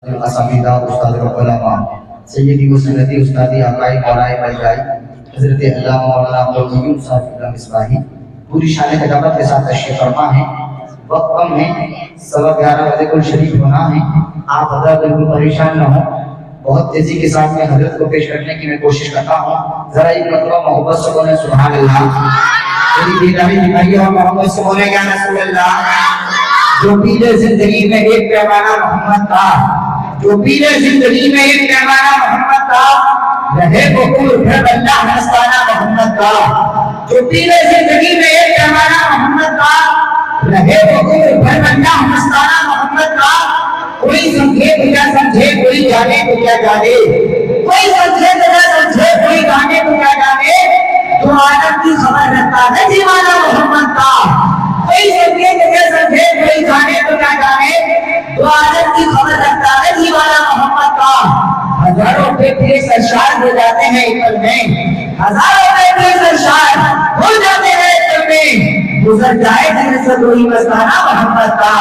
اساتذہ استاد علماء سیدی و سندی استادی آقائی مولائی ملجائی حضرت علامہ مولانا عبدالقیوم صاحب ابراہیم مصباحی پوری شان خدمت کے ساتھ تشریف فرما ہے۔ وقت کم ہے، 11:15 بجے کل شریف ہونا ہے۔ آپ حضرات بالکل پریشان نہ ہوں، بہت تیزی کے ساتھ میں حضرت کو پیش کرنے کی میں کوشش کرتا ہوں۔ ذرا ایک مرتبہ محبت سے بولیں سبحان اللہ۔ میری بیداری دکھائیے اور محبت سے بولیں یا رسول اللہ۔ جو پیلے زندگی میں ایک پیمانہ محمد کا، جو پیلے زندگی میں ایک پیمانہ محمد کا، رہے وہ پور پھر اللہ مستانہ محمد کا۔ جو پیلے زندگی میں ایک پیمانہ محمد کا، رہے وہ پور پھر اللہ مستانہ محمد کا۔ کوئی سمجھے تو کیا سمجھے، کوئی جانے تو کیا جانے، کوئی سمجھے تو کیا سمجھے، کوئی جانے تو کیا جانے، جو عالم کی خبر رکھتا ہے دیوانہ محمد کا۔ کوئی سمجھے تو کیا سمجھے، کوئی جانے تو کیا جانے، جو عالم کی خبر رکھتا ہے دیوانہ محمد کا۔ ہزاروں پیپلے سرشار ہو جاتے ہیں ایک پل میں، ہزاروں پیپلے سرشار ہو جاتے ہیں ایک پل میں، گزر جائے جن سے کوئی مستانہ محمد کا۔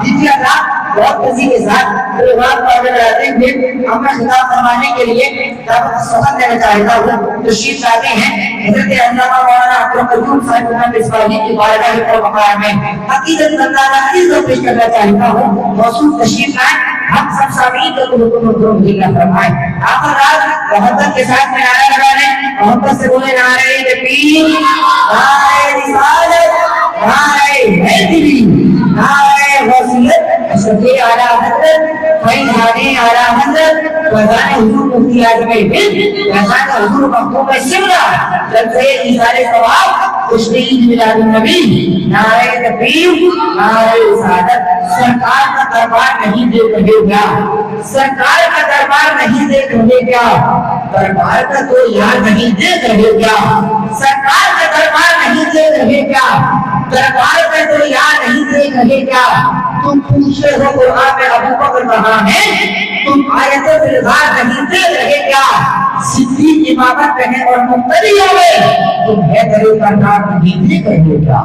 دیجیے اللہ بہت خوشی کے ساتھ پروگرام کو آگے بڑھاتے ہوئے اپنا خطاب فرمانے کے لیے دعوت سبق دینا چاہتا ہوں۔ تشریف لاتے ہیں حضرت علامہ مولانا عبدالقیوم صاحب ابراہیم مصباحی کی بارگاہ پر مقام میں عقیدت مندانہ عزت پیش کرنا چاہتا ہوں۔ موصول تشریف لائیں، ہم سب سامعین کو حکم دیا فرمائیں۔ آپ رات محبت کے ساتھ میں نعرہ لگا رہے ہیں، محبت سے بولے نعرہ تکبیر، نعرہ رسالت، نعرہ حیدری، نعرہ غوثیت، شفیع اعلیٰ حضرت، فیضان اعلیٰ حضرت، فیضان حضور مفتی اعظم ہند، فیضان حضور مختوم شملہ، جلسہ ایثار ثواب، جشن عید میلاد النبی، نعرہ تکبیر، نعرہ رسالت۔ سرکار کا دربار نہیں دیکھ رہے کیا؟ سرکار کا دربار نہیں دیکھ رہے کیا؟ دربار کا تو یار نہیں دیکھ رہے کیا؟ سرکار کا دربار نہیں دیکھ رہے کیا؟ دربار کا تو یار نہیں دیکھ رہے کیا؟ تم پوچھتے ہو قرآن میں ابو بکر کہاں ہے؟ تم آیت فلغار نہیں دیکھ رہے کیا؟ صدیق امامت کہیں اور مقتدی ہوئے، تم حیدر کرنار نہیں دیکھ رہے کیا؟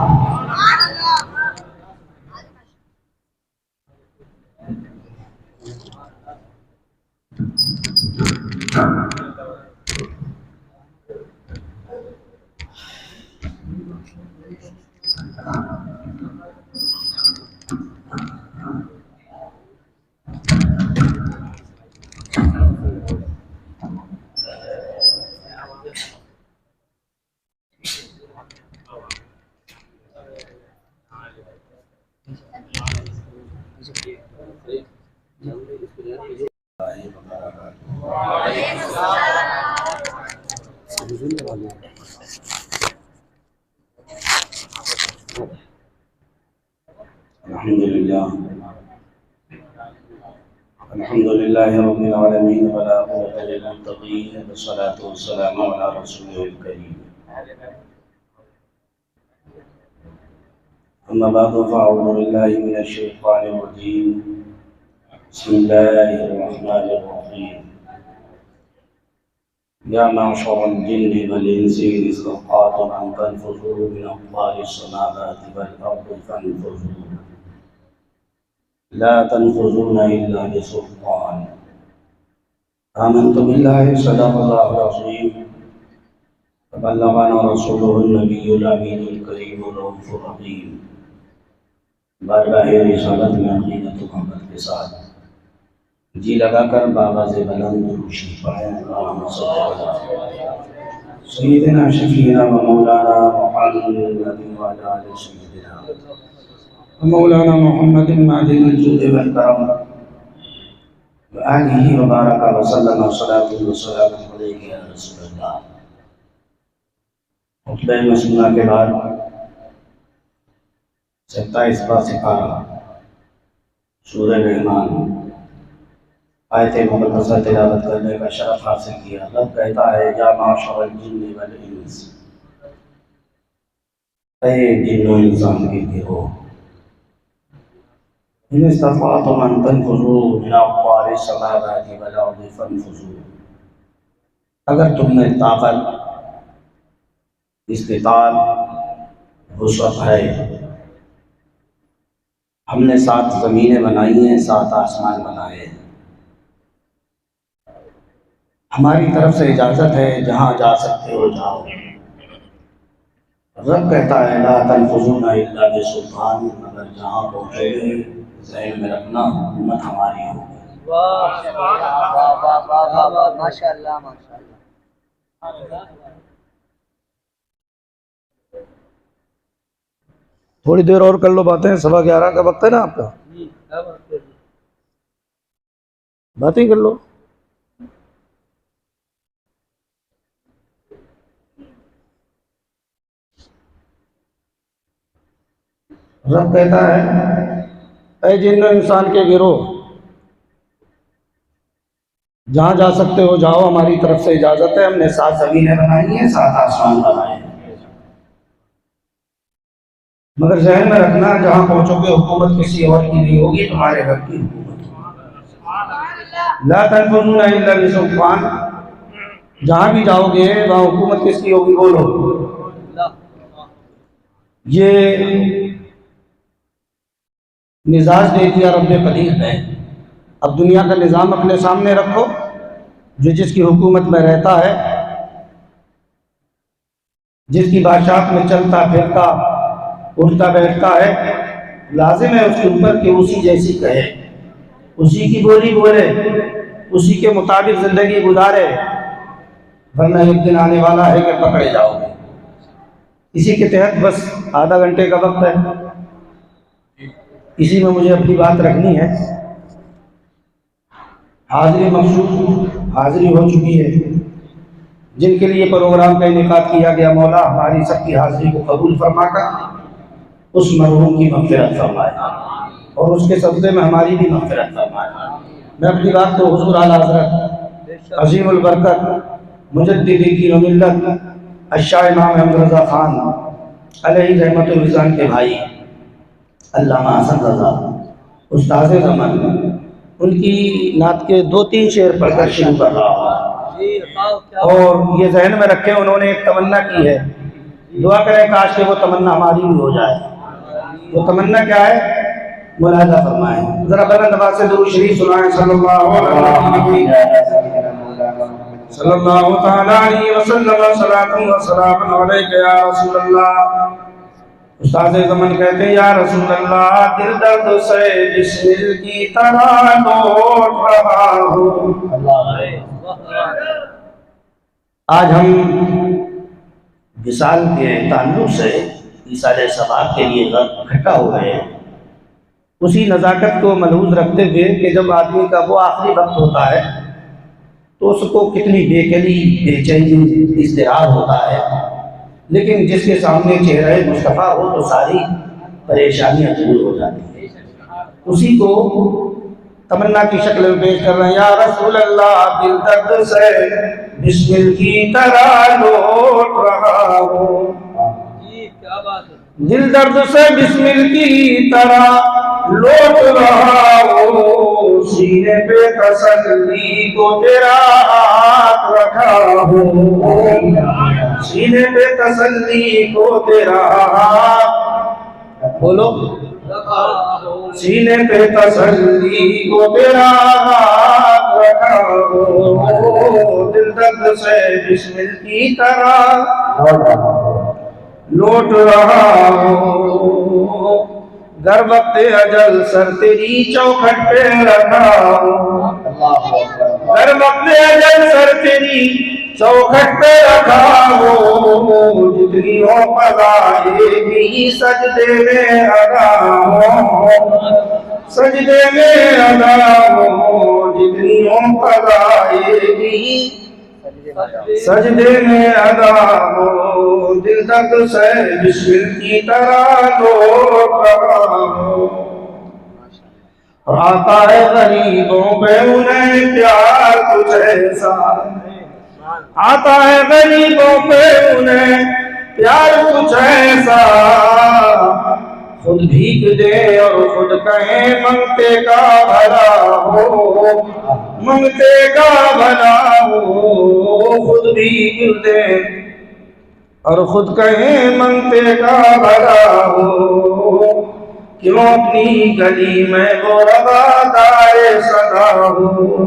الحمد لله رب العالمين والعاقبة للمتقين والصلاة والسلام على رسوله الكريم أما بعد فأعوذ بالله من الشيطان الرجيم بسم الله الرحمن الرحيم يا معشر الجن والإنس إن استطعتم أن تنفذوا من أقطار السماوات والأرض فانفذوا لا تنفذون إلا بسلطان آمنت بالله صدق الله العظيم وبلغنا رسوله النبي الأمين الكريم الرؤوف الرحيم بارگاہ رسالت میں عقیدت و محبت کے ساتھ جی لگا کر بآواز بلند روشی پڑھیں اللہم صلی اللہ علیہ سیدنا شفیعنا و مولانا محمد وعلی آل سیدنا مولانا محمد معدن الجود والکرم وآلہ وبارک وسلم صلاة وسلام علیہ یا رسول اللہ۔ خطبہ مسنونہ کے بعد 27واں سپارہ سورہ رحمان آیت مقدسہ تلاوت کرنے کا شرف حاصل کیا۔ رب کہتا ہے یا معشر الجن والانس، اے جن و انسان کے گروہ، ان استطعتم ان تنفذوا من اقطار السماوات والارض فانفذوا، اگر تم میں طاقت، استطاعت، وسعت ہے، ہم نے 7 زمینیں بنائی ہیں، 7 آسمان بنائے ہیں، ہماری طرف سے اجازت ہے، جہاں جا سکتے ہو جاؤ۔ رب کہتا ہے لا تنفذون الا بسلطان، اگر جہاں پہنچے گے ذہن میں رکھنا حکومت ہماری ہوگی۔ واہ واہ واہ واہ واہ، ماشاء اللہ ماشاء اللہ۔ تھوڑی دیر اور کر لو باتیں، 11:15 کا وقت ہے نا آپ کا، باتیں کر لو۔ رب کہتا ہے اے جن و انسان کے گروہ، جہاں جا سکتے ہو جاؤ، ہماری طرف سے اجازت ہے، ہم نے 7 زمینیں بنائی ہیں، 7 آسمان بنائے ہیں، مگر ذہن میں رکھنا جہاں پہنچو گے حکومت کسی اور کی نہیں ہوگی، تمہارے رب کی حکومت ہوگی۔ لا تنفذون الا بسلطان، جہاں بھی جاؤ گے وہاں حکومت کس کی ہوگی؟ بولو۔ یہ مزاج دے دیا رب قدیر نے۔ اب دنیا کا نظام اپنے سامنے رکھو، جو جس کی حکومت میں رہتا ہے، جس کی بادشاہت میں چلتا پھرتا اٹھتا بیٹھتا ہے، لازم ہے اس کے اوپر کہ اسی جیسی کہے، اسی کی بولی بولے، اسی کے مطابق زندگی گزارے، ورنہ ایک دن آنے والا ہے کہ پکڑے جاؤ گے۔ اسی کے تحت بس آدھا گھنٹے کا وقت ہے، اسی میں مجھے اپنی بات رکھنی ہے۔ حاضری مقصود حاضری ہو چکی ہے، جن کے لیے پروگرام کا انعقاد کیا گیا، مولا ہماری سب کی حاضری کو قبول فرما کر اس مرحوم کی مغفرت فرمائے اور اس کے صدقے میں ہماری بھی مغفرت فرمائے۔ میں اپنی بات کو حضور اعلیٰ حضرت عظیم البرکت مجدد دین و ملت الشاہ امام احمد رضا خان علیہ رحمت الرضوان کے بھائی علامہ حسن رضا استاذ زمان، ان کی نعت کے 2-3 شعر پڑھ کر شروع کر رہا ہوں، اور یہ ذہن میں رکھیں انہوں نے ایک تمنا کی ہے، دعا کریں کاش کہ وہ تمنا ہماری بھی ہو جائے۔ وہ تمنا کیا ہے؟ ملاحظہ فرمائیں، ذرا بلند آواز سے درود شریف سنائیں، صلی اللہ تعالیٰ علیہ وسلم، صلاۃ و سلام علیک یا رسول اللہ۔ استاد زمن کہتے ہیں یا رسول اللہ، دل درد سے بسمل کی طرح لوٹ رہا ہوں۔ آج ہم وصال کے تعلق سے ایصال ثواب کے لیے اکٹھا ہو گئے ہیں، اسی نزاکت کو ملحوظ رکھتے ہوئے کہ جب آدمی کا وہ آخری وقت ہوتا ہے تو اس کو کتنی بے قلی، بے چینی، اضطراب ہوتا ہے، لیکن جس کے سامنے چہرہ مصطفیٰ ہو تو ساری پریشانیاں دور ہو جاتی ہیں۔ اسی کو تمنا کی شکل میں پیش کر رہے ہیں، یا رسول اللہ، دل درد سے بسمل کی طرح لوٹ رہا ہوں، دل درد سے بسمل کی طرح لوٹ رہا ہوں، سینے پہ تسلی کو تیرا ہاتھ رکھا ہوں، سینے پہ تسلی کو تیرا ہاتھ، بولو، سینے پہ تسلی کو تیرا ہاتھ رکھا ہوں، دل درد سے بسمل کی طرح لوٹ رہا ہوں، گر وقت اجل سر تیری چوکھٹ پہ رکھا ہوں، گر وقت اجل سر تیری چوکھٹ پہ رکھا ہوں، جتنی ہو قضائے بھی سجدے میں ادا ہوں، سجدے میں ادا ہوں، جتنی ہو قضائے بھی سجدے میں ادا ہو، دل درد سے بسمل کی طرح لوٹ رہا ہو، آتا ہے غریبوں پہ انہیں پیار کچھ ایسا، آتا ہے غریبوں پہ انہیں پیار کچھ ایسا، خود بھیک دے اور خود کہیں منگتے کا بھلا ہو، منگتے کا بھلا ہو، خود بھیک دے اور خود کہیں منگتے کا بھلا ہو، کیوں اپنی گلی میں وہ روادار صدا ہو،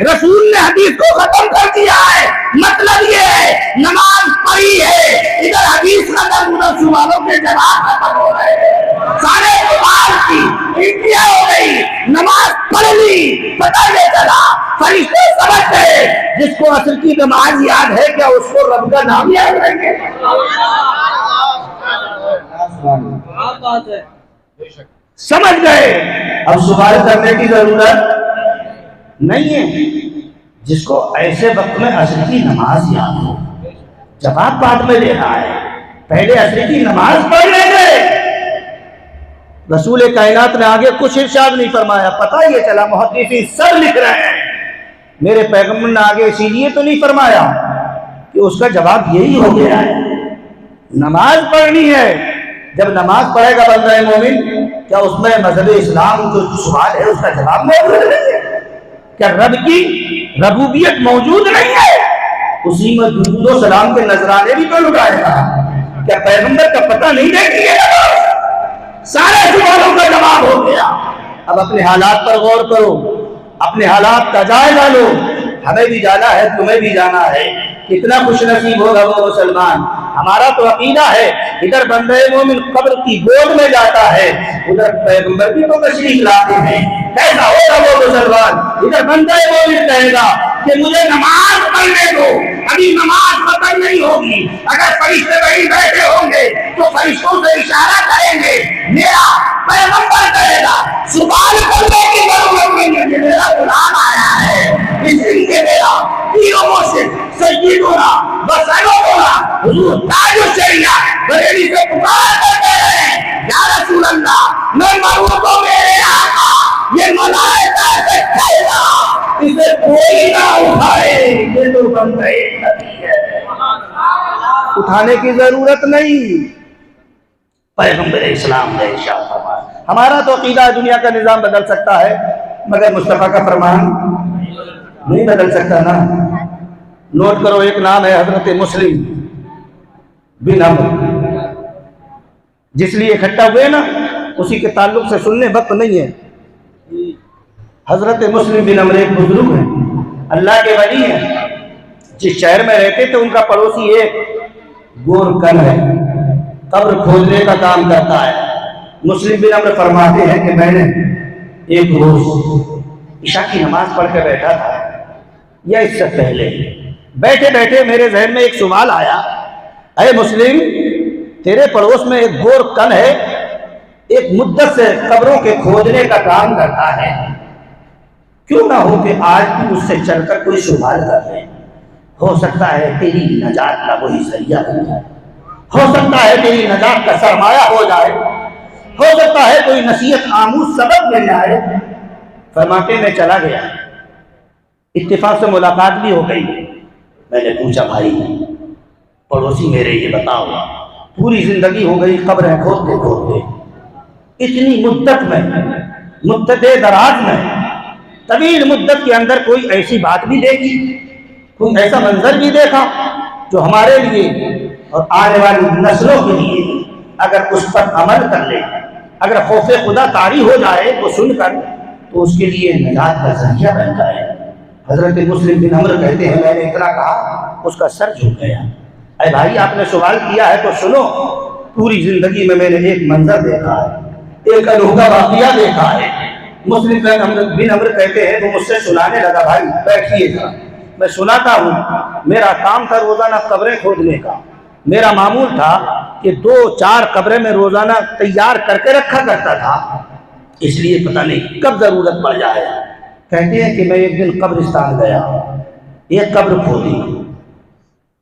رسول نے حدیث کو ختم کر دیا ہے. مطلب یہ ہے نماز پڑھی ہے, ادھر حدیث ختم, ادھر سوالوں کے جواب ختم ہو رہے ہیں. سارے سوال کی انتہا ہو گئی, نماز پڑھ لی, پتہ نہیں چلا. فرشتے سمجھ گئے جس کو عصر کی نماز یاد ہے کیا اس کو رب کا نام یاد رہیں گے؟ سمجھ گئے. اب سوال کرنے کی ضرورت نہیں ہے. جس کو ایسے وقت میں عصر کی نماز یاد ہو, جواب بعد میں دینا ہے, پہلے عصر کی نماز پڑھ لیں گے. رسول کائنات نے آگے کچھ ارشاد نہیں فرمایا. پتہ یہ چلا محدثین سب لکھ رہے ہیں, میرے پیغمبر نے آگے اسی لیے تو نہیں فرمایا کہ اس کا جواب یہی ہو گیا ہے, نماز پڑھنی ہے. جب نماز پڑھے گا بندہ مومن, کیا اس میں مذہب اسلام جو سوال ہے اس کا جواب موجود نہیں ہے؟ کیا رب کی ربوبیت موجود نہیں ہے؟ اسی میں درود و سلام کے نذرانے بھی تو لگائے گا. کیا پیغمبر کا پتہ نہیں دیکھی ہے؟ سارے سوالوں کا جواب ہو گیا. اب اپنے حالات پر غور کرو, اپنے حالات کا جائزہ لو. ہمیں بھی جانا ہے, تمہیں بھی جانا ہے. کتنا خوش نصیب ہوگا وہ مسلمان. ہمارا تو عقیدہ ہے ادھر بندہ مومن قبر کی گود میں جاتا ہے, ادھر پیغمبر بھی تو تشریف لاتے ہیں. کیسا ہوگا وہ مسلمان؟ ادھر بندہ مومن کہے گا کہ مجھے نماز پڑھنے دو, ابھی نماز ختم نہیں ہوگی. اگر فرشتے وہیں بیٹھے ہوں گے تو فرشتوں سے اشارہ کریں گے. میرا پیغمبر کہے گا سوال کرنے کی ضرورت نہیں ہے, میرا غلام آیا ہے, اس دن کے میرا پیروں سے سیدنا وسیلتنا حضور تاج الشریعہ بریلی سے پکار کرتے ہیں, یا رسول اللہ میں مروں تو میرے آقا یہ ملائکہ سے کہنا اسے کوئی نہ اٹھائے, یہ تو بندہ نبی ہے, اٹھانے کی ضرورت نہیں. پیغمبر اسلام نے ارشاد فرمایا. ہمارا تو عقیدہ دنیا کا نظام بدل سکتا ہے مگر مصطفیٰ کا فرمان نہیں بدل سکتا نا. نوٹ کرو, ایک نام ہے حضرت مسلم بن عمرو, جس لیے اکٹھا ہوئے نا اسی کے تعلق سے سننے وقت نہیں ہے. حضرت مسلم بن عمرو ایک بزرگ ہیں, اللہ کے ولی ہیں. جس شہر میں رہتے تھے ان کا پڑوسی ایک گور کن ہے, قبر کھودنے کا کام کرتا ہے. مسلم بن عمرو فرماتے ہیں کہ میں نے ایک روز عشاء کی نماز پڑھ کے بیٹھا تھا, یا اس سے پہلے بیٹھے بیٹھے میرے ذہن میں ایک سوال آیا, اے مسلم تیرے پڑوس میں ایک گور کن ہے, ایک مدت سے قبروں کے کھودنے کا کام کرتا ہے, کیوں نہ ہو کہ آج بھی اس سے چل کر کوئی سوال کر لے. ہو سکتا ہے تیری نجات کا وہی ذریعہ بن جائے, ہو سکتا ہے تیری نجات کا سرمایہ ہو جائے, ہو سکتا ہے کوئی نصیحت آموز سبق مل جائے. فرماتے میں چلا گیا, اتفاق سے ملاقات بھی ہو گئی. میں نے پوچھا بھائی پڑوسی میرے یہ بتاؤ, پوری زندگی ہو گئی قبریں کھودتے کھودتے, اتنی مدت میں, مدت دراز میں, طویل مدت کے اندر کوئی ایسی بات بھی دیکھی, کوئی ایسا منظر بھی دیکھا جو ہمارے لیے اور آنے والی نسلوں کے لیے اگر اس پر عمل کر لے, اگر خوف خدا طاری ہو جائے تو سن کر تو اس کے لیے نجات کا ذریعہ بن جائے. حضرت مسلم بن عمرو کہتے ہیں میں نے اتنا کہا اس کا سر جھک گیا. اے بھائی آپ نے سوال کیا ہے تو سنو, پوری زندگی میں میں نے ایک منظر دیکھا ہے, ایک انوکھا واقعہ دیکھا ہے. مسلم بن عمرو کہتے ہیں وہ مجھ سے سنانے لگا, بھائی بیٹھیے گا, میں سناتا ہوں. میرا کام تھا روزانہ قبریں کھودنے کا. میرا معمول تھا کہ 2-4 قبریں میں روزانہ تیار کر کے رکھا کرتا تھا, اس لیے پتہ نہیں کب ضرورت پڑ جائے. کہتے ہیں کہ میں ایک دن قبرستان گیا, ایک قبر کھودی,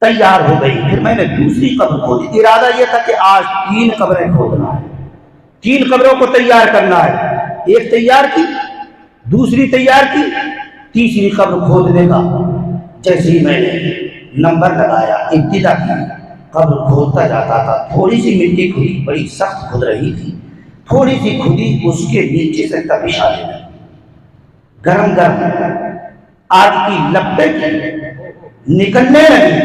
تیار ہو گئی. پھر میں نے دوسری قبر کھودی. ارادہ یہ تھا کہ آج 3 قبریں کھودنا ہے, 3 قبروں کو تیار کرنا ہے. ایک تیار کی, دوسری تیار کی, تیسری قبر کھودنے کا. جیسے ہی میں نے نمبر لگایا, ابتدا کی, قبر کھودتا جاتا تھا. تھوڑی سی مٹی کھدی, بڑی سخت کھد رہی تھی. تھوڑی سی کھدی, اس کے نیچے سے تپش آنے لگی, گرم گرم آگ کی لپٹیں نکلنے لگی.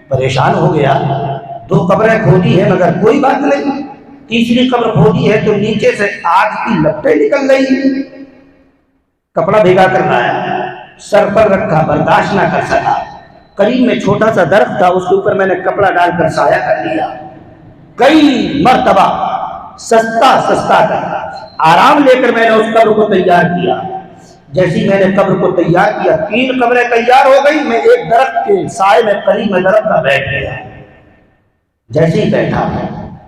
پریشان ہو گیا, 2 قبریں کھودی ہیں مگر کوئی بات نہیں, تیسری قبر کھودی ہے تو نیچے سے آگ کی لپٹیں نکل گئی. کپڑا بھیگا کر لایا, سر پر رکھا، برداشت نہ کر سکا۔ قریب میں چھوٹا سا درخت تھا، اس کے اوپر میں نے کپڑا ڈال کر سایہ کر لیا۔ کئی مرتبہ سستا کر آرام لے کر میں نے اس قبر کو تیار کیا۔ جیسی میں نے قبر کو تیار کیا، 3 قبریں تیار ہو گئی، میں ایک درخت کے سائے میں قریب میں درخت کا بیٹھ گیا۔ جیسے ہی بیٹھا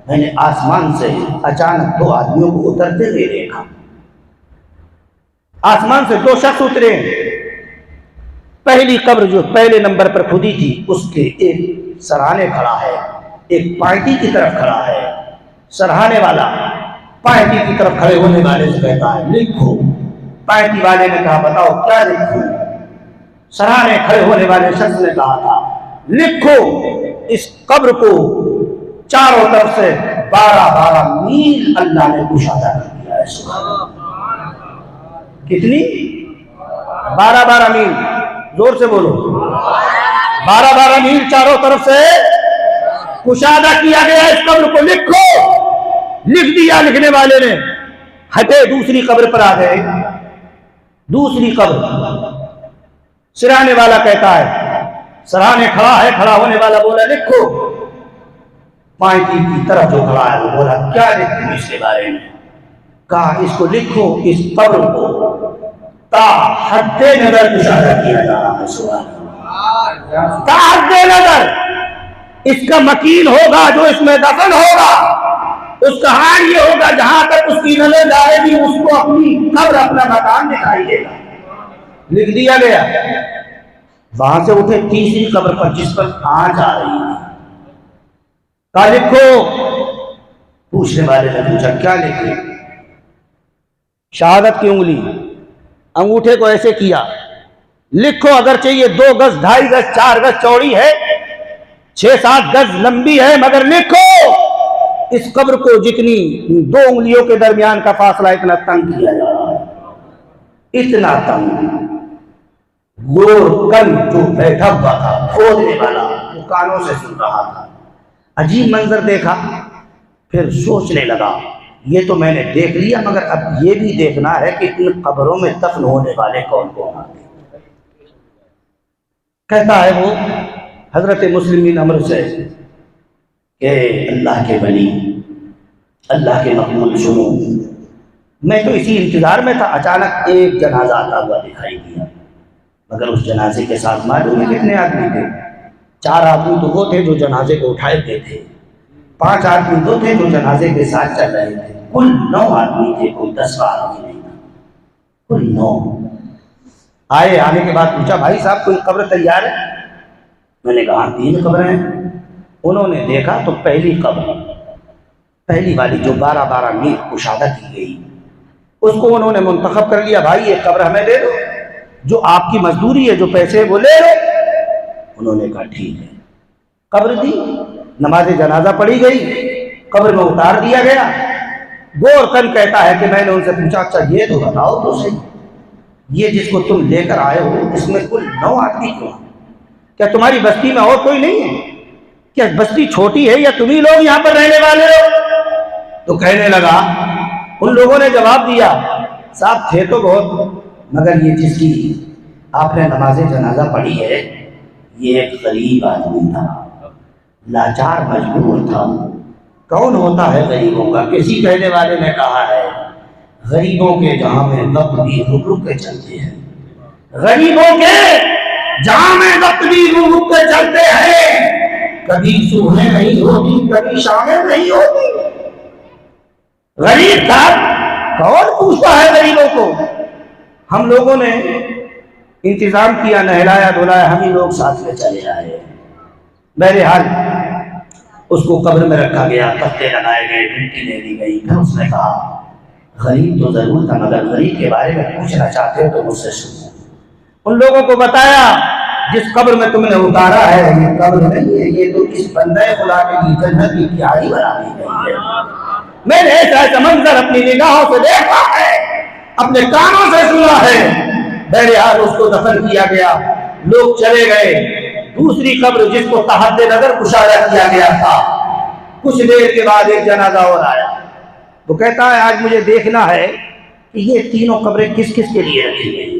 میں نے آسمان سے اچانک 2 آدمیوں کو اترتے ہوئے دیکھا۔ آسمان سے 2 شخص اترے۔ پہلی قبر جو پہلے نمبر پر کھدی تھی، اس کے ایک سرہانے کھڑا ہے، ایک پارٹی کی طرف کھڑا ہے۔ سرہانے والا پارٹی کی طرف کھڑے ہونے والے سے کہتا ہے لکھو۔ پارٹی والے نے کہا بتاؤ کیا لکھوں؟ سرہانے کھڑے ہونے والے شخص نے کہا تھا لکھو اس قبر کو چاروں طرف سے 12 میل اللہ نے کشادہ کر دیا ہے۔ کتنی؟ 12 میل، زور سے بولو۔ 12 میل چاروں طرف سے کشادہ کیا گیا اس قبر کو، لکھو۔ لکھ دیا لکھنے والے نے، ہٹے دوسری قبر پر آ گئے۔ دوسری قبر، سرانے والا کہتا ہے، سرانے کھڑا ہے، کھڑا ہونے والا بولا لکھو۔ پارٹی کی طرف جو کھڑا ہے وہ بولا کیا لکھوں اس کے بارے میں؟ کہا اس کو لکھو اس قبر کو تا حد نظر کشادہ کیا جا رہا ہے۔ سبحان اللہ، تا حد نظر، اس کا مکین ہوگا جو اس میں دفن ہوگا، اس کا حال یہ ہوگا جہاں تک اس کی نظر جائے گی اس کو اپنی قبر اپنا مکان دکھائی دے گا۔ لکھ دیا گیا۔ وہاں سے اٹھے تیسری قبر پر جس پر آنچ آ رہی ہے، کہا لکھو۔ پوچھنے والے نے پوچھا کیا لکھے؟ شہادت کی انگلی انگوٹھے کو ایسے کیا، لکھو اگرچہ یہ 2 گز 2.5 گز 4 گز چوڑی ہے، 6-7 گز لمبی ہے، مگر لکھو اس قبر کو جتنی 2 انگلیوں کے درمیان کا فاصلہ اتنا تنگ کیا جا رہا ہے، اتنا تنگ۔ گور کن جو بیٹھا ہوا تھا کھودنے والا وہ کانوں سے سن رہا تھا۔ عجیب منظر دیکھا، پھر سوچنے لگا یہ تو میں نے دیکھ لیا، مگر اب یہ بھی دیکھنا ہے کہ ان قبروں میں دفن ہونے والے کون کون آتے۔ کہتا ہے وہ حضرت مسلم بن عمرو سے کہ اللہ کے ولی، اللہ کے مقبول سنو، میں تو اسی انتظار میں تھا، اچانک ایک جنازہ آتا ہوا دکھائی دیا، مگر اس جنازے کے ساتھ معلوم ہے کتنے آدمی تھے؟ 4 آدمی تو وہ تھے جو جنازے کو اٹھائے ہوئے تھے، 5 آدمی تو تھے جو جنازے کے ساتھ چل رہے تھے، کل 9 آدمی تھے، کوئی 10واں آدمی نہیں تھا، کل 9 آئے۔ آنے کے بعد پوچھا بھائی صاحب کوئی قبر تیار ہے؟ میں نے کہا 3 قبریں ہیں۔ انہوں نے دیکھا تو پہلی قبر، پہلی والی جو 12 میل کشادہ کی گئی، اس کو انہوں نے منتخب کر لیا، بھائی یہ قبر ہمیں دے دو، جو آپ کی مزدوری ہے جو پیسے وہ لے لو۔ انہوں نے کہا ٹھیک ہے، قبر دی، نماز جنازہ پڑھی گئی، قبر میں اتار دیا گیا۔ گور کن کہتا ہے کہ میں نے ان سے پوچھا اچھا یہ تو بتاؤ تو صحیح، یہ جس کو تم لے کر آئے ہو اس میں کل 9 آدمی کیوں؟ کیا تمہاری بستی میں اور کوئی نہیں ہے؟ کیا بستی چھوٹی ہے یا تمہیں لوگ یہاں پر رہنے والے ہو؟ تو کہنے لگا، ان لوگوں نے جواب دیا صاحب تھے تو بہت، مگر یہ جس کی آپ نے نماز جنازہ پڑھی ہے یہ ایک غریب آدمی تھا، لاچار مجبور تھا۔ کون ہوتا ہے غریبوں کا؟ کسی کہنے والے نے کہا ہے غریبوں کے جہاں میں وقت بھی رک رک کے چلتے ہیں، غریبوں کے جہاں میں وقت بھی رک رک کے چلتے ہیں، کبھی صبح نہیں ہوتی کبھی شامیں نہیں ہوتی۔ غریب تھا، کون پوچھتا ہے غریبوں کو؟ ہم لوگوں نے انتظام کیا، نہلایا دھلایا، ہم ہی لوگ ساتھ میں چلے آئے۔ بہرحال اس کو قبر میں رکھا گیا، تختے لگائے گئے، مٹی دے دی گئی۔ پھر اس نے کہا غریب تو ضرور تھا، مگر غریب کے بارے میں پوچھنا چاہتے ہو تو مجھ سے سنو۔ ان لوگوں کو بتایا جس قبر میں تم نے اتارا ہے یہ قبر نہیں ہے، یہ تو اس بندے خدا کے لیے جنت کی کیاری بنا دی گئی ہے۔ میں نے ایسا منظر اپنی نگاہوں سے دیکھا ہے، اپنے کانوں سے سنا ہے۔ بہرحال اس کو دفن کیا گیا، لوگ چلے گئے۔ دوسری قبر جس کو تحت نظر کشادہ کیا گیا تھا، کچھ دیر کے بعد ایک جنازہ اور آیا۔ وہ کہتا ہے آج مجھے دیکھنا ہے کہ یہ تینوں قبریں کس کس کے لیے رکھی گئی۔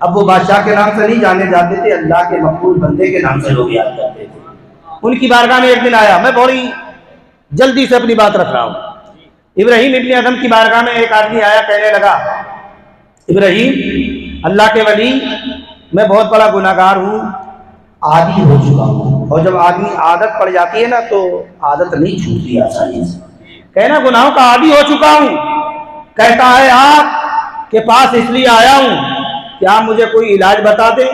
اب وہ بادشاہ کے نام سے نہیں جانے جاتے تھے، اللہ کے مقبول بندے کے نام سے لوگ یاد کرتے تھے۔ ان کی بارگاہ میں ایک دن آیا، میں بڑی جلدی سے اپنی بات رکھ رہا ہوں، ابراہیم ابن ادھم کی بارگاہ میں ایک آدمی آیا، کہنے لگا ابراہیم اللہ کے ولی، میں بہت بڑا گناہ گار ہوں، عادی ہو چکا ہوں، اور جب آدمی عادت پڑ جاتی ہے نا تو عادت نہیں چھوٹتی آسانی سے، کہنا گناہوں کا عادی ہو چکا ہوں، کہتا ہے آپ کے پاس اس لیے آیا ہوں کہ آپ مجھے کوئی علاج بتا دیں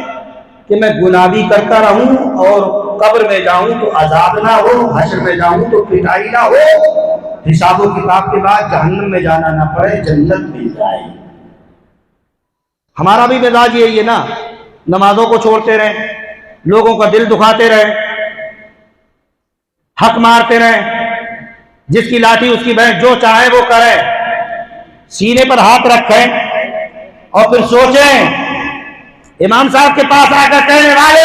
کہ میں گناہ بھی کرتا رہوں اور قبر میں جاؤں تو عذاب نہ ہو، حشر میں جاؤں تو پٹائی نہ ہو، حساب و کتاب کے بعد جہنم میں جانا نہ پڑے، جنت مل جائے۔ ہمارا بھی مزاج یہی ہے نا، نمازوں کو چھوڑتے رہیں، لوگوں کا دل دکھاتے رہیں، حق مارتے رہیں، جس کی لاٹھی اس کی بھینس، جو چاہے وہ کرے، سینے پر ہاتھ رکھیں اور پھر سوچیں امام صاحب کے پاس آ کر کہنے والے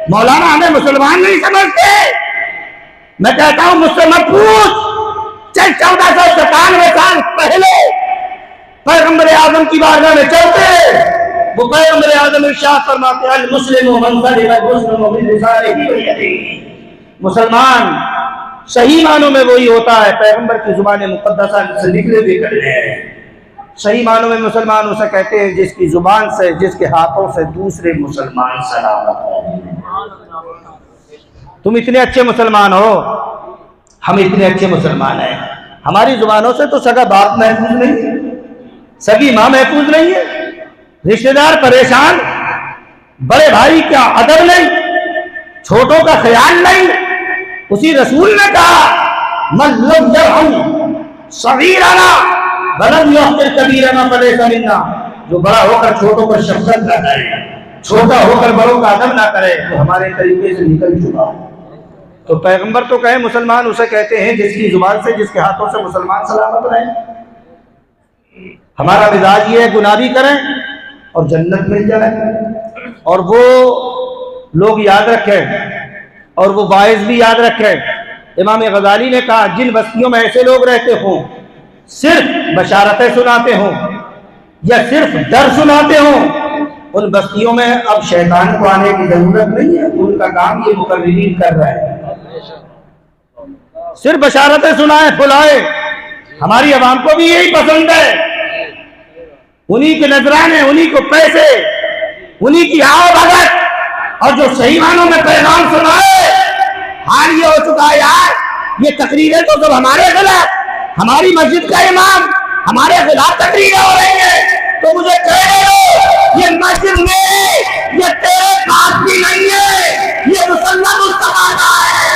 مولانا ہمیں مسلمان نہیں سمجھتے، میں کہتا ہوں مجھ سے مت پوچھ، چل 1497 سال پہلے پیغمبر اعظم کی بارگاہ میں چلتے، وہ پیغمبر اعظم ارشاد فرماتے ہیں المسلم من سلم المسلم من لسانه ويده، مسلمان صحیح معنوں میں وہی ہوتا ہے پیغمبر کی زبان مقدسہ سے نکلے ہوئے کلمے ہیں، صحیح معنوں میں مسلمان اسے کہتے ہیں جس کی زبان سے، جس کے ہاتھوں سے دوسرے مسلمان سلامت ہیں۔ تم اتنے اچھے مسلمان ہو، ہم اتنے اچھے مسلمان ہیں، ہماری زبانوں سے تو سگا باپ محفوظ نہیں ہے، سگی ماں محفوظ نہیں ہے، رشتہ دار پریشان، بڑے بھائی کا ادب نہیں، چھوٹوں کا خیال نہیں۔ اسی رسول نے کہا من لم یرحم صغیرنا ولم یحتر کبیرنا فلیس منا، جو بڑا ہو کر چھوٹوں پر شفقت نہ کرے، چھوٹا ہو کر بڑوں کا ادب نہ کرے، تو ہمارے طریقے سے نکل چکا ہو۔ تو پیغمبر تو کہے مسلمان اسے کہتے ہیں جس کی زبان سے، جس کے ہاتھوں سے مسلمان سلامت رہے۔ ہمارا مزاج یہ ہے گناہ بھی کریں اور جنت مل جائے، اور وہ لوگ یاد رکھیں اور وہ باعث بھی یاد رکھیں۔ امام غزالی نے کہا جن بستیوں میں ایسے لوگ رہتے ہوں، صرف بشارتیں سناتے ہوں یا صرف ڈر سناتے ہوں، ان بستیوں میں اب شیطان کو آنے کی ضرورت نہیں ہے، ان کا کام یہ مقررین کر رہے ہیں، صرف بشارتیں سنائیں پھلائیں۔ ہماری عوام کو بھی یہی پسند ہے، انہی کے نذرانے، انہی کو پیسے، انہی کی آؤ بھگت، اور جو صحیح معنوں میں پیغام سنائے۔ حال یہ ہو چکا ہے یار، یہ تقریریں تو سب ہمارے خلاف، ہماری مسجد کا امام ہمارے خلاف تقریریں ہو رہی ہیں، تو مجھے کہہ رہے ہو یہ مسجد میں یہ تیرے پاس بھی نہیں ہے، یہ مسلح مصطفیٰ کا ہے،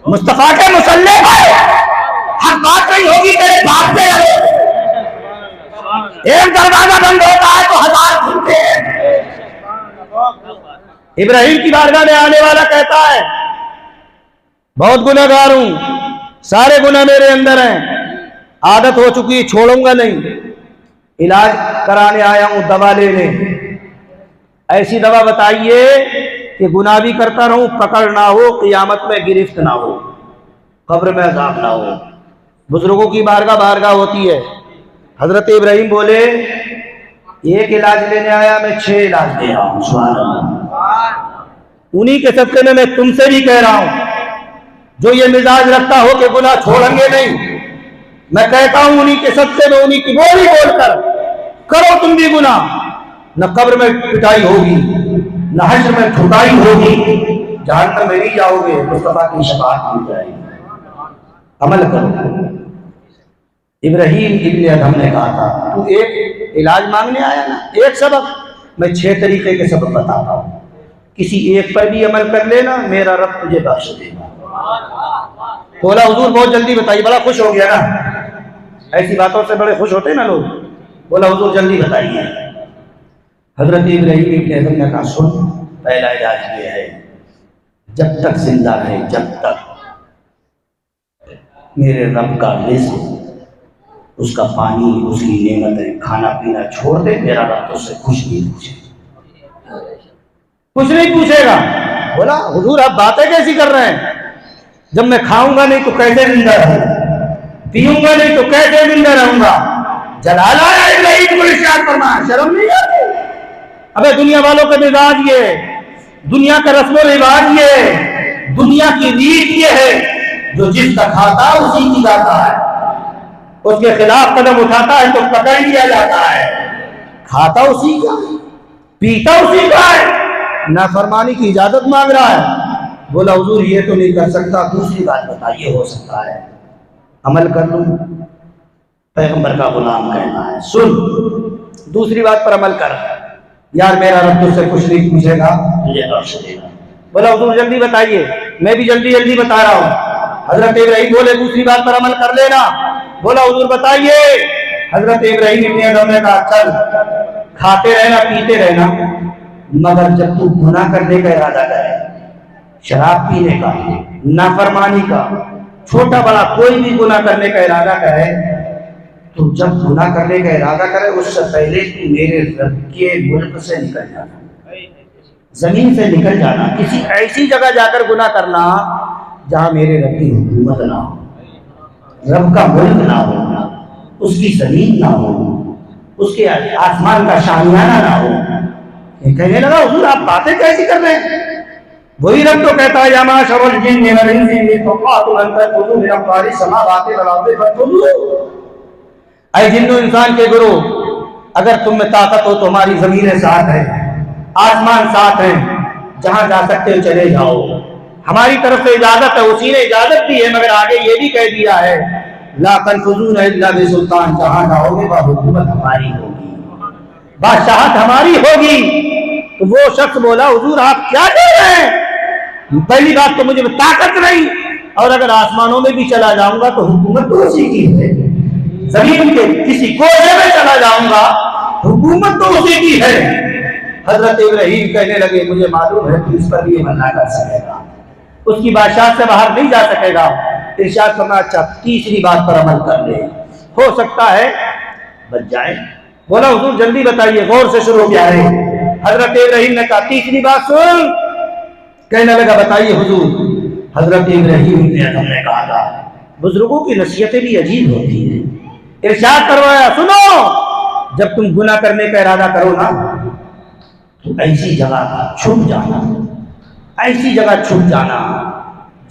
مصطفیٰ کے مسلح پر حق بات نہیں ہوگی تیرے باپ سے۔ ایک دروازہ بند ہوتا ہے تو 1000 کھلتے ہیں۔ ابراہیم کی بارگاہ میں آنے والا کہتا ہے بہت گناہ گار ہوں، سارے گناہ میرے اندر ہیں، عادت ہو چکی ہے، چھوڑوں گا نہیں، علاج کرانے آیا ہوں، دوا لینے، ایسی دوا بتائیے کہ گناہ بھی کرتا رہوں، پکڑ نہ ہو، قیامت میں گرفت نہ ہو، قبر میں عذاب نہ ہو۔ بزرگوں کی بارگاہ ہوتی ہے۔ حضرت ابراہیم بولے ایک علاج لینے آیا، میں 6 علاج دے رہا ہوں، سبحان اللہ۔ انہی کے صدقے میں تم سے بھی کہہ رہا ہوں، جو یہ مزاج رکھتا ہو کہ گناہ چھوڑیں گے نہیں، میں کہتا ہوں انہی کے صدقے میں، انہی کی بولی بول کر کرو تم بھی گناہ، نہ قبر میں پٹائی ہوگی، نہ حشر میں ٹھٹائی ہوگی، جہنم میں نہیں جاؤ گے، مصطفیٰ کی شفاعت مل جائے گی۔ عمل کرو۔ ابراہیم ابن ادھم نے کہا تھا تو ایک علاج مانگنے آیا نا، ایک سبب، میں 6 طریقے کے سبب بتاتا ہوں، کسی ایک پر بھی عمل کر لینا، میرا رب تجھے بخش دے گا۔ بولا حضور بہت جلدی بتائیے، بڑا خوش ہو گیا نا، ایسی باتوں سے بڑے خوش ہوتے ہیں نا لوگ۔ بولا حضور جلدی بتائیے۔ حضرت ابراہیم ابن ادھم نے کہا سن، پہلا علاج یہ ہے جب تک زندہ رہے، جب تک میرے رب کا رزق، اس کا پانی، اس کی نعمتیں، کھانا پینا چھوڑ دے، میرا رب تو اس سے کچھ نہیں پوچھے، کچھ نہیں پوچھے گا۔ بولا حضور آپ باتیں کیسی کر رہے ہیں، جب میں کھاؤں گا نہیں تو کیسے زندہ رہوں گا، پیوں گا نہیں تو کیسے زندہ رہوں گا، جلال آیا ابراہیم کو ارشاد فرمایا شرم نہیں آتی؟ ابے دنیا والوں کا مزاج یہ ہے، دنیا کا رسم و رواج یہ ہے، دنیا کی ریت یہ ہے، جو جس کا کھاتا ہے اسی کی جاتا ہے، اس کے خلاف قدم اٹھاتا ہے تو پکڑ لیا جاتا ہے، کھاتا اسی کا پیتا اسی کا ہے، نافرمانی کی اجازت مانگ رہا ہے۔ بولا حضور یہ تو نہیں کر سکتا، دوسری بات بتائیے ہو سکتا ہے عمل کر لوں؟ پیغمبر کا غلام کہنا ہے سن دوسری بات پر عمل کر، یار میرا رب تجھ سے کچھ نہیں پوچھے گا، تجھے بخش دے گا۔ بولا حضور جلدی بتائیے، میں بھی جلدی جلدی بتا رہا ہوں۔ حضرت ابراہیم بولے دوسری بات پر عمل کر لینا۔ بولا حضور بتائیے۔ حضرت ابراہیم ابن ادم نے کہا چل کھاتے رہنا پیتے رہنا، مگر جب تو گناہ کرنے کا ارادہ کرے، شراب پینے کا، نافرمانی کا، چھوٹا بڑا کوئی بھی گناہ کرنے کا ارادہ کرے، تو جب گناہ کرنے کا ارادہ کرے اس سے پہلے تو میرے رب کے ملک سے نکل جانا، زمین سے نکل جانا، کسی ایسی جگہ جا کر گناہ کرنا جہاں میرے رب کی حکومت نہ ہو، رب کا ملک نہ ہو، اس کی زمین نہ ہو، اس کے آسمان کا شامیانہ نہ ہو۔ کہنے لگا حضور آپ باتیں کیسی کر رہے ہیں؟ وہی رب تو کہتا ہے یا معاشر الجن والانس ان استطعتم ان تنفذوا من اقطار السماوات والارض فانفذوا۔ اے جن و انسان کے گروہ، اگر تم میں طاقت ہو تو ہماری زمینیں ساتھ ہیں، آسمان ساتھ ہیں، جہاں جا سکتے ہو چلے جاؤ، ہماری طرف سے اجازت ہے، اسی نے اجازت دی ہے، مگر آگے یہ بھی کہہ دیا ہے لا تنفذون الا بسلطان، جہاں جاؤ گے حکومت ہماری ہوگی، بادشاہت ہماری ہوگی۔ تو وہ شخص بولا حضور آپ کیا کہہ رہے ہیں؟ پہلی بات تو مجھے طاقت نہیں، اور اگر آسمانوں میں بھی چلا جاؤں گا تو حکومت تو اسی کی ہے، زمین کے کسی کونے میں چلا جاؤں گا حکومت تو اسی کی ہے۔ حضرت ابراہیم کہنے لگے مجھے معلوم ہے کہ اس پر یہ بننا کر سکے گا، اس کی بادشاہت سے باہر نہیں جا سکے گا۔ ارشاد فرمایا اچھا تیسری بات پر عمل کر لے، ہو سکتا ہے بچ جائے۔ بولا حضور جلدی بتائیے، غور سے شروع کیا ہے۔ حضرت ابراہیم نے کہا تیسری بات سن۔ کہنے لگا بتائیے حضور۔ حضرت ابراہیم نے کہا تھا بزرگوں کی نصیحتیں بھی عجیب ہوتی ہیں۔ ارشاد کروایا سنو، جب تم گناہ کرنے کا ارادہ کرو نا تو ایسی جگہ چھپ جانا، ایسی جگہ چھپ جانا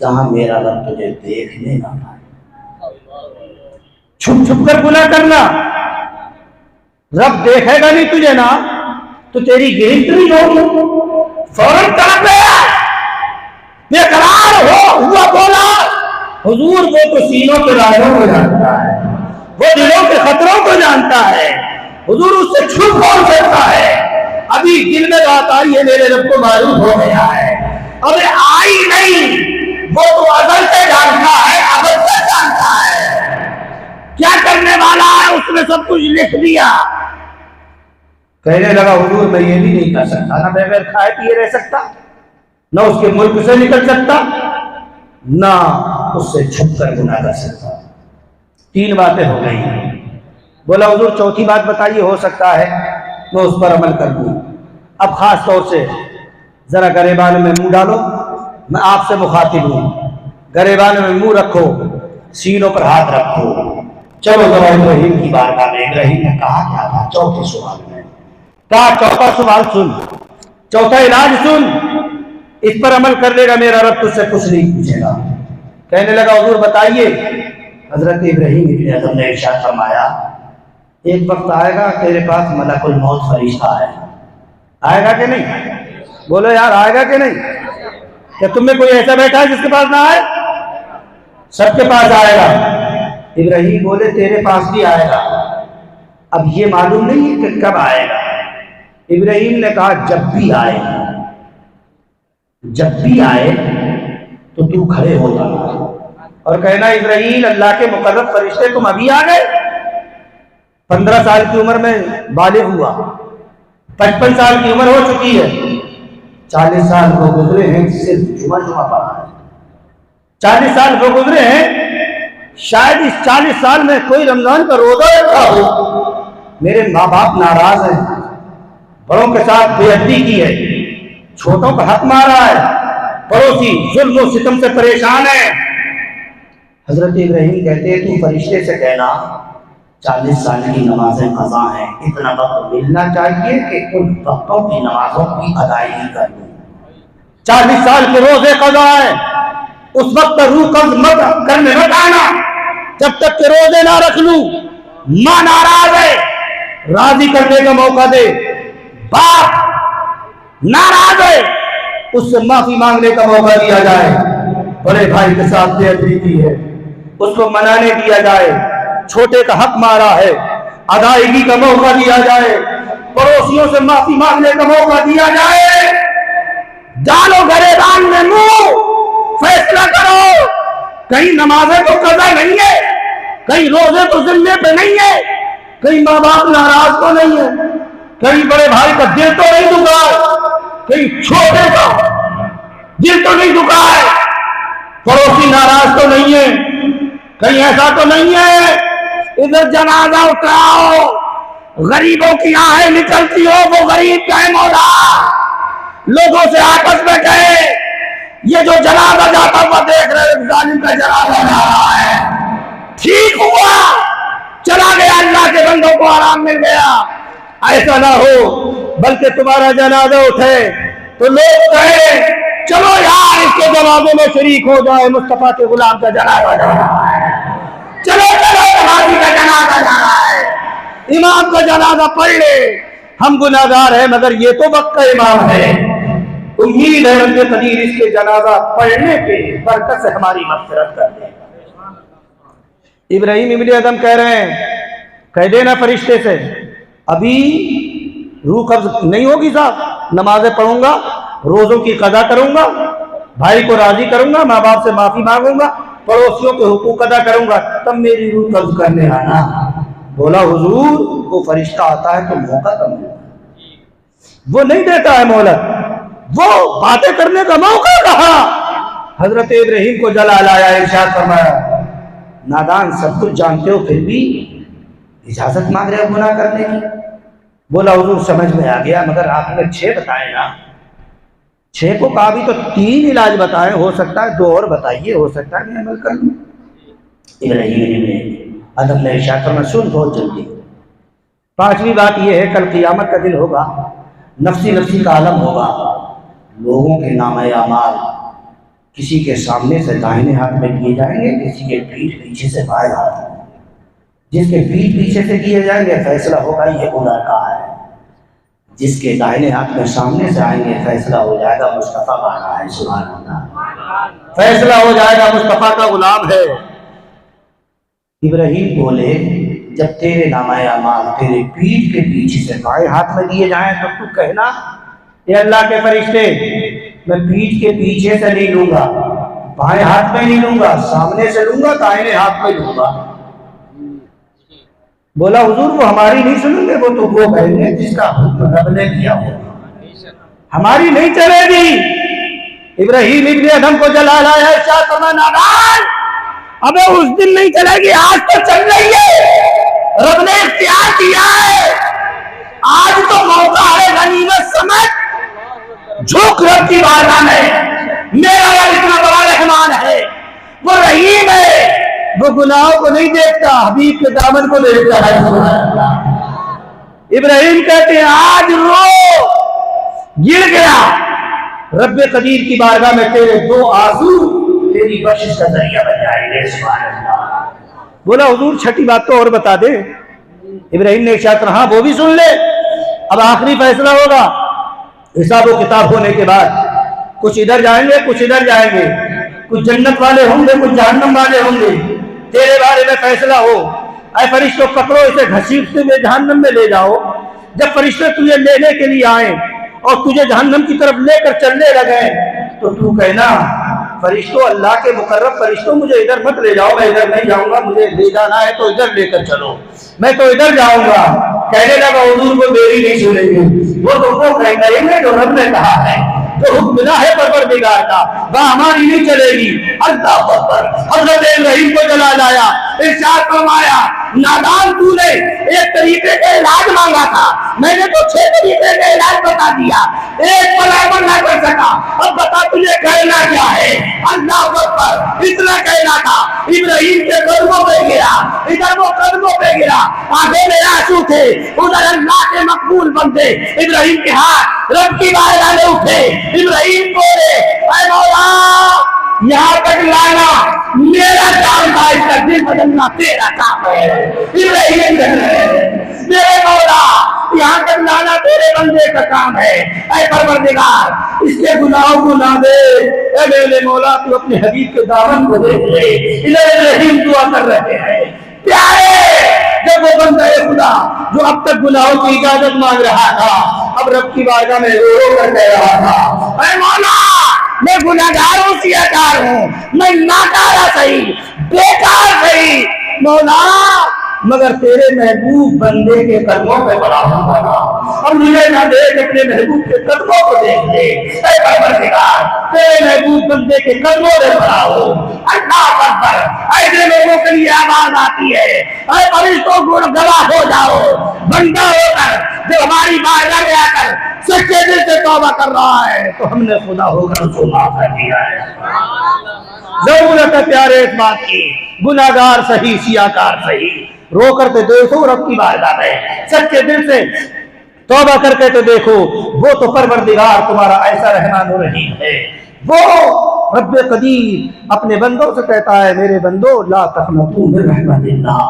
جہاں میرا رب تجھے دیکھنے نہ پائے۔ چھپ چھپ کر گناہ کرنا، رب دیکھے گا نہیں تجھے نا تو تیری گرفت نہیں ہوگی، فوراً طرف بے قرار ہوا بولا حضور وہ تو سینوں کے رازوں کو جانتا ہے، وہ دلوں کے خطروں کو جانتا ہے، حضور اس سے چھپ کون سکتا ہے؟ ابھی دل میں بات آئی ہے، میرے رب کو معلوم ہو گیا ہے، ابھی آئی نہیں، وہ تو ازل سے جانتا ہے، ابد سے جانتا ہے، کیا کرنے والا ہے اس نے سب کچھ لکھ دیا۔ کہنے لگا حضور میں یہ بھی نہیں کر سکتا، نہ بغیر کھائے پیے رہ سکتا، نہ اس کے ملک سے نکل سکتا، نہ اس سے چھپ کر گناہ کر سکتا۔ تین باتیں ہو گئی۔ بولا حضور چوتھی بات بتائیے، ہو سکتا ہے میں اس پر عمل کر دوں۔ اب خاص طور سے ذرا گریبان میں منہ ڈالو، میں آپ سے مخاطب ہوں، گریبان میں منہ رکھو، سینوں پر ہاتھ رکھو، چلو ذرا ابراہیم کی بارگاہ میں۔ ابراہیم نے کہا کیا تھا چوتھے سوال میں؟ کہا چوتھا سوال سن، چوتھا علاج سن، اس پر عمل کر لے گا میرا رب تجھ سے کچھ نہیں پوچھے گا۔ کہنے لگا حضور بتائیے۔ حضرت ابراہیم ابن ادم نے ارشاد فرمایا ایک وقت آئے گا تیرے پاس ملک الموت فرشتہ آئے گا کہ نہیں؟ بولو یار آئے گا کہ نہیں؟ کیا تم میں کوئی ایسا بیٹھا ہے جس کے پاس نہ آئے؟ سب کے پاس آئے گا۔ ابراہیم بولے تیرے پاس بھی آئے گا، اب یہ معلوم نہیں ہے کہ کب آئے گا۔ ابراہیم نے کہا جب بھی آئے، جب بھی آئے تو تو کھڑے ہو جانا اور کہنا ابراہیم اللہ کے مقرب فرشتے تم ابھی آ گئے۔ 15 سال کی عمر میں بالغ ہوا، 55 سال کی عمر ہو چکی ہے، 40 سال وہ گزرے ہیں صرف جمعہ پڑھا ہے، 40 سال وہ گزرے ہیں شاید اس 40 سال میں کوئی رمضان کا روزہ رکھا ہو۔ میرے ماں باپ ناراض ہیں، بڑوں کے ساتھ بے ادبی کی ہے، چھوٹوں کا حق مارا ہے، پڑوسی ظلم و ستم سے پریشان ہے۔ حضرت ابراہیم کہتے ہیں تو فرشتے سے کہنا 40 سال کی نمازیں قضا ہیں، اتنا وقت ملنا چاہیے کہ ان وقتوں کی نمازوں کی ادائیگی کر لوں۔ 40 سال کے روزے قضا ہیں، اس وقت روح قبض مت کرنے مت آنا جب تک کہ روزے نہ رکھ لوں۔ ماں ناراض ہے، راضی کرنے کا موقع دے۔ باپ ناراض ہے، اس سے معافی مانگنے کا موقع دیا جائے۔ بڑے بھائی کے ساتھ بے ادبی کی ہے، اس کو منانے دیا جائے۔ چھوٹے کا حق مارا ہے، ادائیگی کا موقع دیا جائے۔ پڑوسیوں سے معافی مانگنے کا موقع دیا جائے۔ ڈالو گریبان میں منہ، فیصلہ کرو۔ کہیں نمازیں تو قضا نہیں ہے، کہیں روزے تو ذمے پہ نہیں ہے، کہیں ماں باپ ناراض تو نہیں ہے، کہیں بڑے بھائی کا دل تو نہیں دکھا ہے، کہیں چھوٹے کا دل تو نہیں دکھا ہے، پڑوسی ناراض تو نہیں ہے، کہیں ایسا تو نہیں ہے۔ ادھر جنازہ اٹھاؤ، غریبوں کی آہیں نکلتی ہو، وہ غریب کا ہے مولا۔ لوگوں سے آپس میں کہے، یہ جو جنازہ جاتا ہوا دیکھ رہے ظالم کا جنازہ جا رہا ہے، ٹھیک ہوا، چلا گیا، اللہ کے بندوں کو آرام مل گیا۔ ایسا نہ ہو بلکہ تمہارا جنازہ اٹھے تو لوگ کہیں چلو یار اس کے جنازے میں شریک ہو جائے، مصطفیٰ کے غلام کا جنازہ جا رہا ہے، چلو چلو صحابی کا جنازہ جا رہا ہے، امام کا جنازہ پڑھ لے۔ ہم گناہگار ہیں مگر یہ تو وقت کا امام ہے، امید ہے رب قدیر اس کے جنازہ پڑھنے کے برکت سے ہماری مغفرت کر دے۔ ابراہیم ابن ادم کہہ رہے ہیں، کہہ دینا فرشتے سے ابھی روح قبض نہیں ہوگی صاحب، نمازیں پڑھوں گا، روزوں کی قضا کروں گا، بھائی کو راضی کروں گا، ماں باپ سے معافی مانگوں گا، پڑوسیوں کے حقوق ادا کروں گا، تب میری روح قبض کرنے آنا۔ بولا حضور وہ فرشتہ آتا ہے تو موقع کم ہے، وہ نہیں دیتا ہے مہلت، وہ باتیں کرنے کا موقع کہا۔ حضرت ابراہیم کو جلال آیا، ارشاد فرمایا نادان سب کچھ جانتے ہو پھر بھی اجازت مانگ رہے ہو گناہ کرنے کی۔ بولا حضور سمجھ میں آ گیا مگر آپ نے 6 بتائے نا، 6 کو کہا بھی تو 3 علاج بتائے، ہو سکتا ہے 2 اور بتائیے، ہو سکتا ہے میں عمل کر لوں۔ ابراہیم نے ادب میں ارشاد فرمایا سن بہت جلدی۔ 5ویں بات یہ ہے کل قیامت کا دن ہوگا، نفسی نفسی کا عالم ہوگا، لوگوں کے نامہ اعمال کسی کے سامنے سے دائیں ہاتھ میں لیے جائیں گے، کسی کے پیٹھ پیچھے سے بائیں ہاتھ میں۔ جس کے پیٹھ پیچھے سے کیے جائیں گے فیصلہ ہوگا یہ گناہ کا ہے، جس کے دائیں ہاتھ میں سامنے سے آئیں گے فیصلہ ہو جائے گا مصطفیٰ کا ہے، سبحان اللہ، فیصلہ ہو جائے گا مصطفیٰ کا غلام ہے۔ ابراہیم بولے جب تیرے نامہ اعمال تیرے پیٹھ کے پیچھے سے بائیں ہاتھ میں دیے جائیں تو تو کہنا اے اللہ کے فرشتے میں پیٹھ کے پیچھے سے نہیں لوں گا، بائیں ہاتھ میں نہیں لوں گا، سامنے سے لوں گا، دائیں ہاتھ میں لوں گا۔ بولا حضور وہ ہماری نہیں سنیں گے، وہ تو وہ کہیں گے جس کا حکم رب نے دیا ہوگا، ہماری نہیں چلے گی۔ ابراہیم ابن ادم کو جلال آیا، ارشاد فرمایا نادان ابے اس دن نہیں چلے گی، آج تو چل رہی ہے، رب نے اختیار دیا ہے، آج تو موقع ہے، غنیمت سمجھ، جھوک رب کی بارگاہ میں، میرا رب اتنا بڑا رحمان ہے، وہ رحیم ہے، وہ گناہوں کو نہیں دیکھتا، حبیب کے دامن کو دیکھتا ہے۔ ابراہیم کہتے ہیں آج رو گر گیا، رب قدیر کی بارگاہ میں تیرے 2 آنسو تیری بخشش کا ذریعہ بن جائیں گے، سبحان اللہ۔ بولا حضور 6ٹھی بات تو اور بتا دے۔ ابراہیم نے ارشاد کہا ہاں وہ بھی سن لے، اب آخری فیصلہ ہوگا، حساب و کتاب ہونے کے بعد کچھ ادھر جائیں گے کچھ ادھر جائیں گے، کچھ جنت والے ہوں گے کچھ جہنم والے ہوں گے، تیرے بارے میں فیصلہ ہو۔ اے فرشتوں پکڑو اسے گھسیٹتے ہوئے جہنم میں لے جاؤ۔ جب فرشتے تجھے لینے کے لیے آئیں اور تجھے جہنم کی طرف لے کر چلنے لگے تو تو کہنا فرشتوں اللہ کے مقرب فرشتوں مجھے ادھر مت لے جاؤ، میں ادھر نہیں جاؤں گا، مجھے لے جانا ہے تو ادھر لے کر چلو، میں تو ادھر جاؤں گا۔ کہنے لگا حضور کو میری نہیں سنیں گے، وہ تو وہ کہیں گے جو رب نے کہا ہے، تو حکم نہ ہے پروردگار کا وہ ہماری نہیں چلے گی۔ اللہ اکبر۔ حضرت ابراہیم کو جلا لایا، ارشاد فرمایا نادان تو نے ایک طریقے کا علاج مانگا تھا، میں نے تو 6 طریقے کا علاج بتا دیا، ایک برابر نہ کر سکا، اب بتا تجھے کہنا کیا ہے۔ اللہ اکبر۔ اتنا کہنا تھا، ابراہیم کے قدموں پہ گرا، ادھر وہ قدموں پہ گرا، آنکھوں میں آنسو تھے، ادھر اللہ کے مقبول بندے ابراہیم کے ہاتھ رب کی بارگاہ میں اٹھے، ابراہیم بولے اے مولا یہاں تک لانا میرا کام تھا، اس کا دل بدلنا تیرا کام ہے۔ ابراہیم کہہ رہے ہیں میرے مولا یہاں تک لانا تیرے بندے کا کام ہے، اے پروردگار اس کے گناہوں کو نہ دے۔ اے میرے مولا تو اپنے حبیب کے دامن کو دیکھ لے۔ ابراہیم دعا کر رہے ہیں پیارے، جب وہ بندہ خدا جو اب تک گناہوں کی اجازت مانگ رہا تھا، اب رب کی بارگاہ میں رو رو کر کہہ رہا تھا اے مولا میں گناہگار ہوں، سیاکار ہوں، میں ناکارہ صحیح، بیکار صحیح مولا، مگر تیرے محبوب بندے کے قدموں پہ پڑا ہوں گا، اور مجھے نہ دیکھ اپنے محبوب کے قدموں کو دیکھ لے۔ اے پروردگار تیرے محبوب بندے کے قدموں پہ پڑا ہو۔ اللہ اکبر۔ ایسے لوگوں کے لیے آواز آتی ہے اے فرشتوں کو گواہ ہو جاؤ، بندہ ہو کر جو ہماری بارگاہ میں آ کر سچے دل سے توبہ کر رہا ہے تو ہم نے خدا ہو کر اس کو معاف کر دیا ہے۔ ضرورت ہے پیارے اس بات کی، گناہگار صحیح سیاکار صحیح، رو کر کے دیکھو رب کی بارگاہ میں، سچے دل سے توبہ کر کے تو دیکھو، وہ تو پروردگار تمہارا ایسا رحمان و رحیم ہے، وہ رب قدیر اپنے بندوں سے کہتا ہے میرے بندو لا تقنطوا من رحمت اللہ،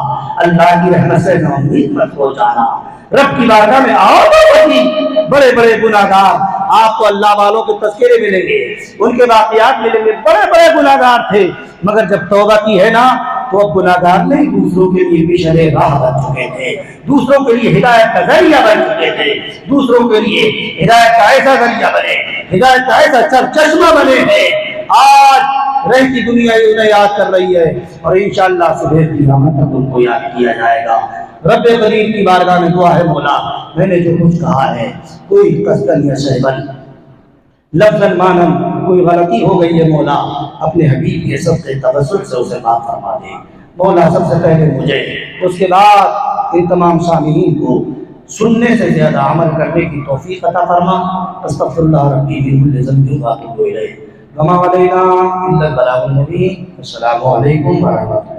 اللہ کی رحمت سے نا امید مت ہو جانا۔ رب کی بارگاہ میں آؤ تو وہی بڑے بڑے گناہگار آپ کو اللہ والوں کے تذکرے ملیں گے، ان کے واقعات ملیں گے، بڑے بڑے گناہگار تھے، مگر جب توبہ کی ہے نا تو اب گناہگار نہیں، دوسروں کے لیے بھی شرح راہ بن چکے تھے، دوسروں کے لیے ہدایت کا ذریعہ بن چکے تھے، دوسروں کے لیے ہدایت کا ایسا ذریعہ بنے، ہدایت کا ایسا چشمہ بنے ہیں۔ آج رہتی دنیا انہیں یاد کر رہی ہے اور انشاءاللہ صبح قیامت تک ان کو یاد کیا جائے گا۔ رب قدیر کی بارگاہ میں دعا ہے مولا میں نے جو کچھ کہا ہے کوئی قصدن یا سہون لفظاً مانن کوئی غلطی ہو گئی ہے مولا اپنے حبیب کے صدقے توسل سے اسے معاف فرما دے مولا۔ سب سے پہلے مجھے، اس کے بعد ان تمام سامعین کو سننے سے زیادہ عمل کرنے کی توفیق عطا فرما۔ استغفر اللہ ربی من کل ذنب واتوب الیہ وما علینا الا البلاغ المبین۔ السلام علیکم ورحمۃ اللہ۔